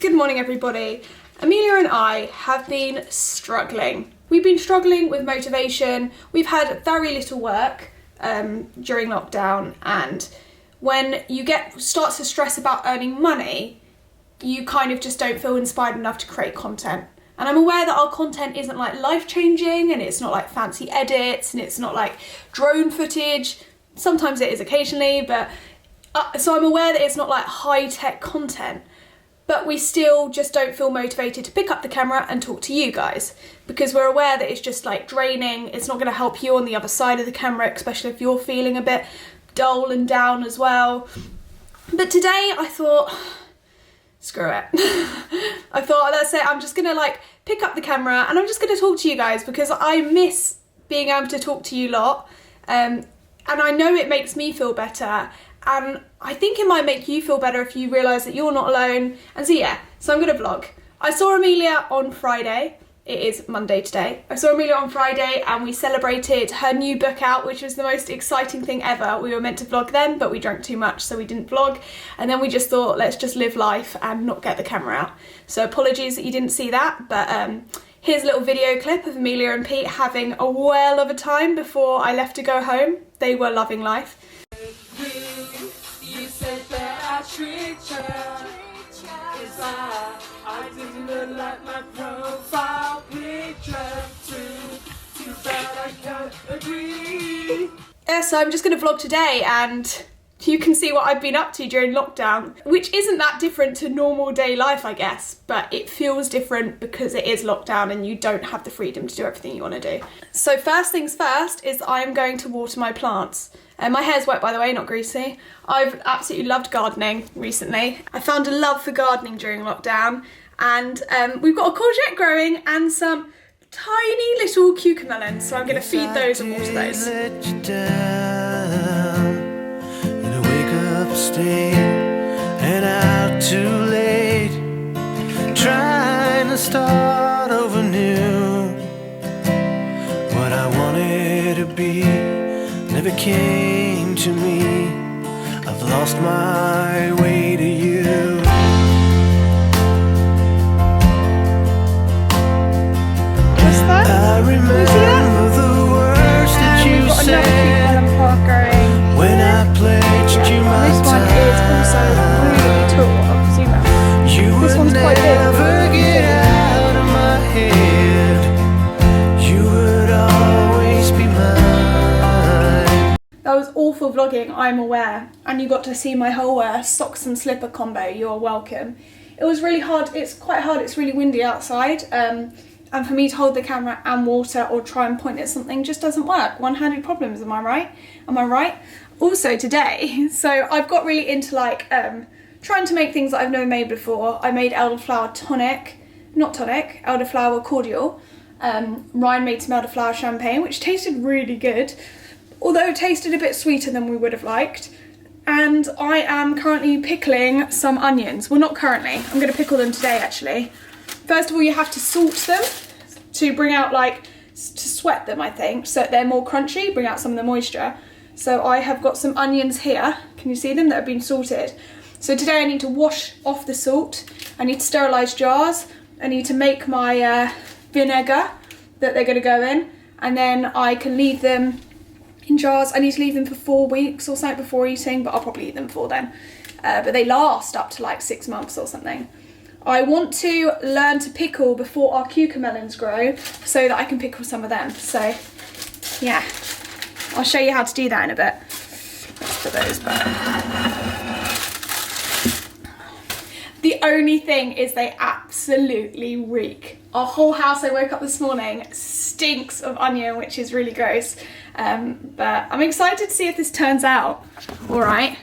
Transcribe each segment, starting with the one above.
Good morning, everybody. Amelia and I have been struggling. We've been struggling with motivation. We've had very little work during lockdown, and when you start to stress about earning money, you kind of just don't feel inspired enough to create content. And I'm aware that our content isn't like life-changing, and it's not like fancy edits, and it's not like drone footage. Sometimes it is occasionally, but so I'm aware that it's not like high-tech content. But we still just don't feel motivated to pick up the camera and talk to you guys, because we're aware that it's just like draining. It's not going to help you on the other side of the camera, especially if you're feeling a bit dull and down as well. But today I thought, screw it. I thought, that's it, I'm just going to like pick up the camera and I'm just going to talk to you guys, because I miss being able to talk to you lot. And I know it makes me feel better. And I think it might make you feel better if you realise that you're not alone. And so I'm going to vlog. I saw Amelia on Friday. It is Monday today. I saw Amelia on Friday and we celebrated her new book out, which was the most exciting thing ever. We were meant to vlog then, but we drank too much, so we didn't vlog. And then we just thought, let's just live life and not get the camera out. So apologies that you didn't see that, but here's a little video clip of Amelia and Pete having a whale of a time before I left to go home. They were loving life. I didn't look like my profile picture. Too bad I can't agree. Yeah, so I'm just going to vlog today and you can see what I've been up to during lockdown, which isn't that different to normal day life, I guess, but it feels different because it is lockdown and you don't have the freedom to do everything you want to do. So first things first is I'm going to water my plants. My hair's wet, by the way, not greasy. I've absolutely loved gardening recently. I found a love for gardening during lockdown, and we've got a courgette growing and some tiny little cucumber melons, so I'm going to feed those and water those. And out too late, trying to start over new. What I wanted to be never came to me. I've lost my way to you. What's that? I remember the words that you said when I pledged you my time. This one is also really tall. I'll zoom out. You this one's quite big. Never get out of my head. You would always be mine. That was awful vlogging, I'm aware, and you got to see my whole socks and slipper combo. You're welcome. It was really hard. It's quite hard. It's really windy outside, and for me to hold the camera and water or try and point at something just doesn't work. One-handed problems, am I right? Am I right? Also today, so I've got really into like trying to make things that I've never made before. I made elderflower elderflower cordial. Ryan made some elderflower champagne, which tasted really good, although it tasted a bit sweeter than we would have liked. And I am currently pickling some onions. Well, not currently, I'm going to pickle them today actually. First of all, you have to salt them to bring out to sweat them, I think, so they're more crunchy, bring out some of the moisture. So I have got some onions here, can you see them, that have been salted. So today I need to wash off the salt, I need to sterilise jars, I need to make my vinegar that they're going to go in, and then I can leave them in jars. I need to leave them for 4 weeks or something before eating, but I'll probably eat them before then. But they last up to like 6 months or something. I want to learn to pickle before our cucumber melons grow so that I can pickle some of them. So yeah, I'll show you how to do that in a bit. Let's put those back. The only thing is they absolutely reek. Our whole house, I woke up this morning, stinks of onion, which is really gross. But I'm excited to see if this turns out all right.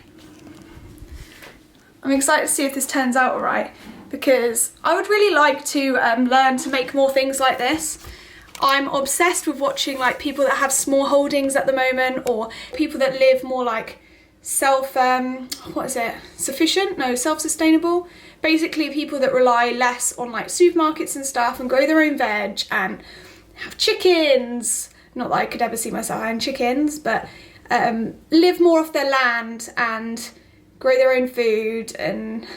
I'm excited to see if this turns out all right, because I would really like to learn to make more things like this. I'm obsessed with watching like people that have small holdings at the moment, or people that live more like self-sustainable. Basically people that rely less on like supermarkets and stuff and grow their own veg and have chickens. Not that I could ever see myself having chickens, but live more off their land and grow their own food. And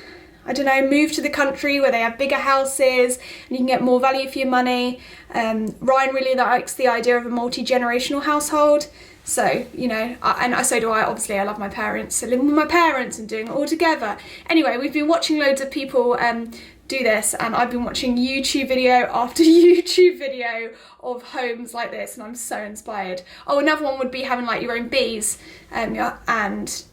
I don't know, move to the country where they have bigger houses and you can get more value for your money. Ryan really likes the idea of a multi-generational household. So, you know, and so do I. Obviously, I love my parents, so living with my parents and doing it all together. Anyway, we've been watching loads of people do this, and I've been watching YouTube video after YouTube video of homes like this, and I'm so inspired. Oh, another one would be having like your own bees and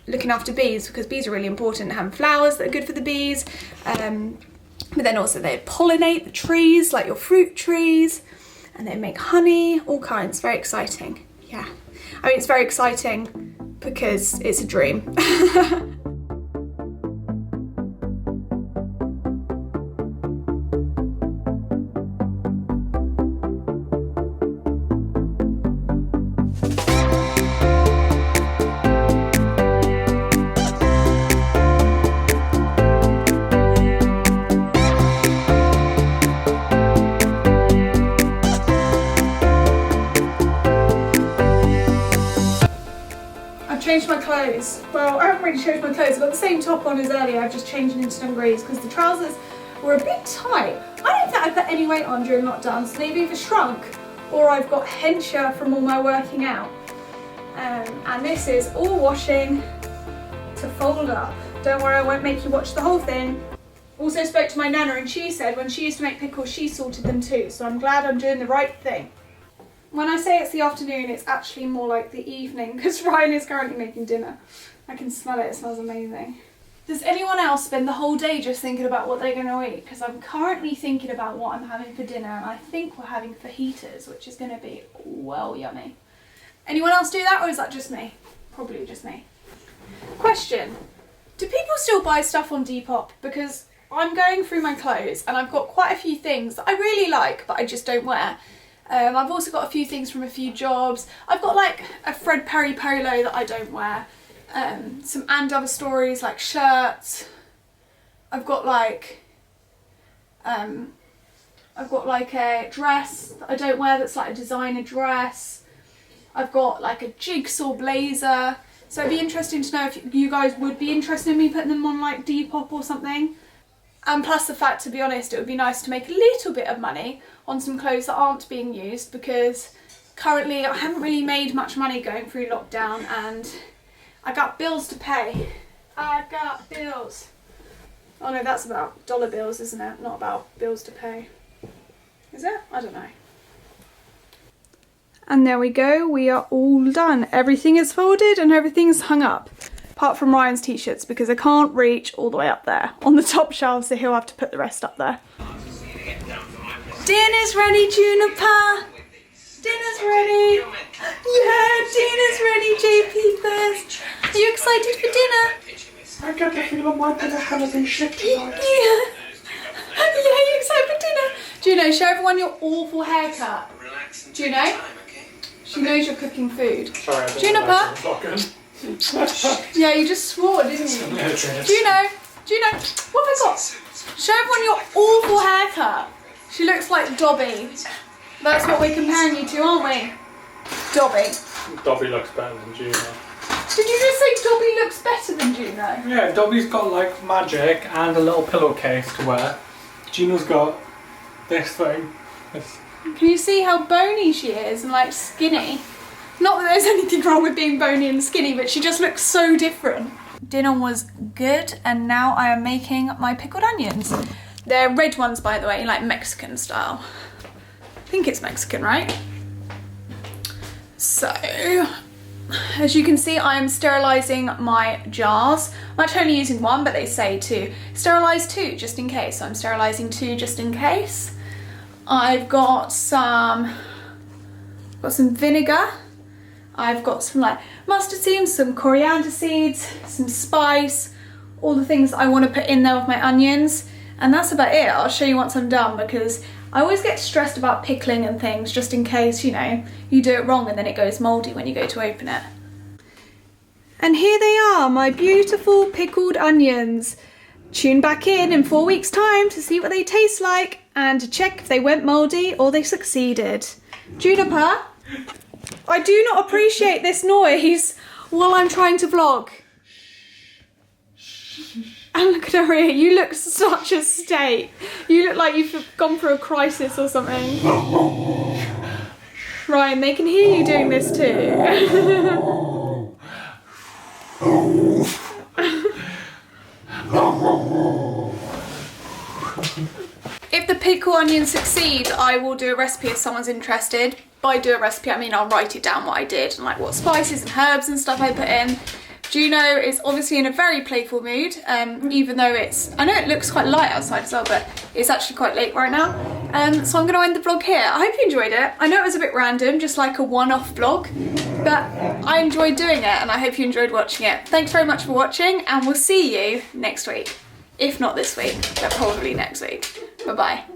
looking after bees, because bees are really important, having flowers that are good for the bees. But then also they pollinate the trees, like your fruit trees, and they make honey, all kinds. Very exciting. Yeah, I mean, it's very exciting because it's a dream. Changed my clothes. Well, I haven't really changed my clothes. I've got the same top on as earlier. I've just changed it into dungarees because the trousers were a bit tight. I don't think I put any weight on during lockdown, so they've either shrunk or I've got hencher from all my working out. And this is all washing to fold up. Don't worry, I won't make you watch the whole thing. Also spoke to my nana and she said when she used to make pickles, she salted them too. So I'm glad I'm doing the right thing. When I say it's the afternoon, it's actually more like the evening because Ryan is currently making dinner. I can smell it, it smells amazing. Does anyone else spend the whole day just thinking about what they're going to eat? Because I'm currently thinking about what I'm having for dinner, and I think we're having fajitas, which is going to be well yummy. Anyone else do that, or is that just me? Probably just me. Question, do people still buy stuff on Depop? Because I'm going through my clothes and I've got quite a few things that I really like but I just don't wear. I've also got a few things from a few jobs. I've got like a Fred Perry polo that I don't wear. Some And Other Stories like shirts. I've got like a dress that I don't wear that's like a designer dress. I've got like a jigsaw blazer. So it'd be interesting to know if you guys would be interested in me putting them on like Depop or something. And plus the fact, to be honest, it would be nice to make a little bit of money on some clothes that aren't being used, because currently I haven't really made much money going through lockdown and I got bills to pay. I got bills. Oh no, that's about dollar bills, isn't it? Not about bills to pay. Is it? I don't know. And there we go, we are all done. Everything is folded and everything's hung up. Apart from Ryan's t-shirts, because I can't reach all the way up there on the top shelf, so he'll have to put the rest up there. Dinner's ready, Juniper. Dinner's ready. Yeah, dinner's ready, JP first. Are you excited for dinner? I get the feeling my dinner hasn't been shit tonight. Yeah. Yeah, you excited for dinner? Juno, show everyone your awful haircut. Juno, she knows you're cooking food. Sorry, Juniper. Yeah, you just swore, didn't you? Juno, what have I got? Show everyone your awful haircut. She looks like Dobby. That's what we're comparing you to, aren't we? Dobby. Dobby looks better than Juno. Did you just say Dobby looks better than Juno? Yeah, Dobby's got like magic and a little pillowcase to wear. Juno's got this thing. Can you see how bony she is and like skinny? Not that there's anything wrong with being bony and skinny, but she just looks so different. Dinner was good, and now I am making my pickled onions. They're red ones, by the way, like Mexican style. I think it's Mexican, right? So, as you can see, I am sterilising my jars. I'm actually only using one, but they say to sterilise 2 just in case. So I'm sterilising 2 just in case. I've got some vinegar. I've got some like mustard seeds, some coriander seeds, some spice, all the things that I want to put in there with my onions. And that's about it. I'll show you once I'm done, because I always get stressed about pickling and things just in case, you know, you do it wrong and then it goes mouldy when you go to open it. And here they are, my beautiful pickled onions. Tune back in 4 weeks' time to see what they taste like and to check if they went mouldy or they succeeded. Juniper? I do not appreciate this noise while I'm trying to vlog. And look at her ear. You look such a state. You look like you've gone through a crisis or something. Ryan, they can hear you doing this too. If the pickle onions succeed, I will do a recipe if someone's interested. By do a recipe, I mean I'll write it down what I did and like what spices and herbs and stuff I put in. Juno is obviously in a very playful mood, even though I know it looks quite light outside as well, but it's actually quite late right now. So I'm going to end the vlog here. I hope you enjoyed it. I know it was a bit random, just like a one-off vlog, but I enjoyed doing it and I hope you enjoyed watching it. Thanks very much for watching and we'll see you next week. If not this week, but probably next week. Bye-bye.